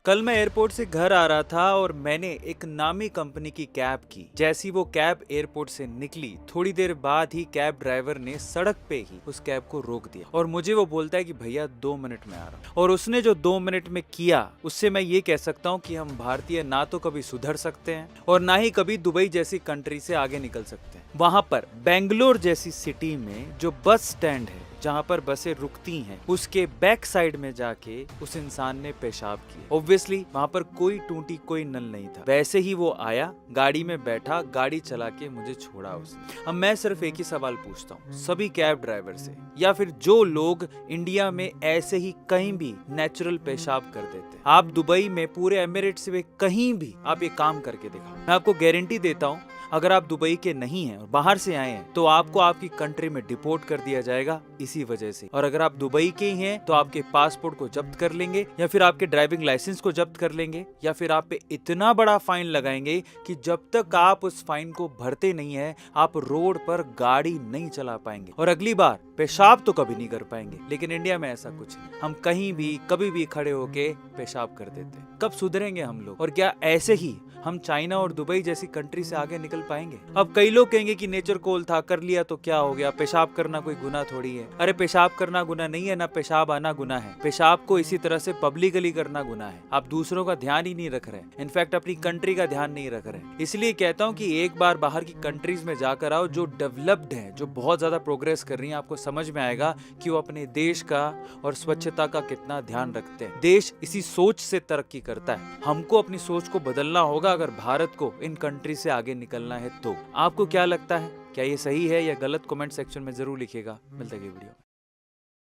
कल मैं एयरपोर्ट से घर आ रहा था और मैंने एक नामी कंपनी की कैब की। जैसी वो कैब एयरपोर्ट से निकली, थोड़ी देर बाद ही कैब ड्राइवर ने सड़क पे ही उस कैब को रोक दिया और मुझे वो बोलता है कि भैया 2 मिनट में आ रहा हूँ। और उसने जो 2 मिनट में किया, उससे मैं ये कह सकता हूँ कि हम भारतीय ना तो कभी सुधर सकते हैं और ना ही कभी दुबई जैसी कंट्री से आगे निकल सकते हैं। वहां पर बेंगलोर जैसी सिटी में जो बस स्टैंड है जहां पर बसें रुकती हैं, उसके बैक साइड में जाके उस इंसान ने पेशाब किया। ऑब्वियसली वहां पर कोई टूटी कोई नल नहीं था। वैसे ही वो आया, गाड़ी में बैठा, गाड़ी चला के मुझे छोड़ा उसने। अब मैं सिर्फ एक ही सवाल पूछता हूँ सभी कैब ड्राइवर से, या फिर जो लोग इंडिया में ऐसे ही कहीं भी नेचुरल पेशाब कर देते हैं, आप दुबई में पूरे एमिरेट्स में कहीं भी आप ये काम करके दिखाओ। मैं आपको गारंटी देता हूँ, अगर आप दुबई के नहीं हैं और बाहर से आए हैं तो आपको आपकी कंट्री में डिपोर्ट कर दिया जाएगा इसी वजह से। और अगर आप दुबई के ही हैं तो आपके पासपोर्ट को जब्त कर लेंगे, या फिर आपके ड्राइविंग लाइसेंस को जब्त कर लेंगे, या फिर आप पे इतना बड़ा फाइन लगाएंगे कि जब तक आप उस फाइन को भरते नहीं है आप रोड पर गाड़ी नहीं चला पाएंगे और अगली बार पेशाब तो कभी नहीं कर पाएंगे। लेकिन इंडिया में ऐसा कुछ नहीं, हम कहीं भी कभी भी खड़े होके पेशाब कर देते हैं। कब सुधरेंगे हम लोग? और क्या ऐसे ही हम चाइना और दुबई जैसी कंट्री से आगे निकल पाएंगे? अब कई लोग कहेंगे कि नेचर कोल था, कर लिया तो क्या हो गया, पेशाब करना कोई गुनाह थोड़ी है। अरे पेशाब करना गुनाह नहीं है, ना पेशाब आना गुनाह है। पेशाब को इसी तरह से पब्लिकली करना गुनाह है। आप दूसरों का ध्यान ही नहीं रख रहे, इनफैक्ट अपनी कंट्री का ध्यान नहीं रख रहे। इसलिए कहता हूँ कि एक बार बाहर की कंट्रीज में जाकर आओ जो डेवलप्ड है, जो बहुत ज्यादा प्रोग्रेस कर रही है। आपको समझ में आएगा कि वो अपने देश का और स्वच्छता का कितना ध्यान रखते हैं। देश इसी सोच से तरक्की करता है। हमको अपनी सोच को बदलना होगा अगर भारत को इन कंट्री से आगे निकलना है तो। आपको क्या लगता है, क्या ये सही है या गलत? कमेंट सेक्शन में जरूर लिखिएगा। मिलते हैं वीडियो में।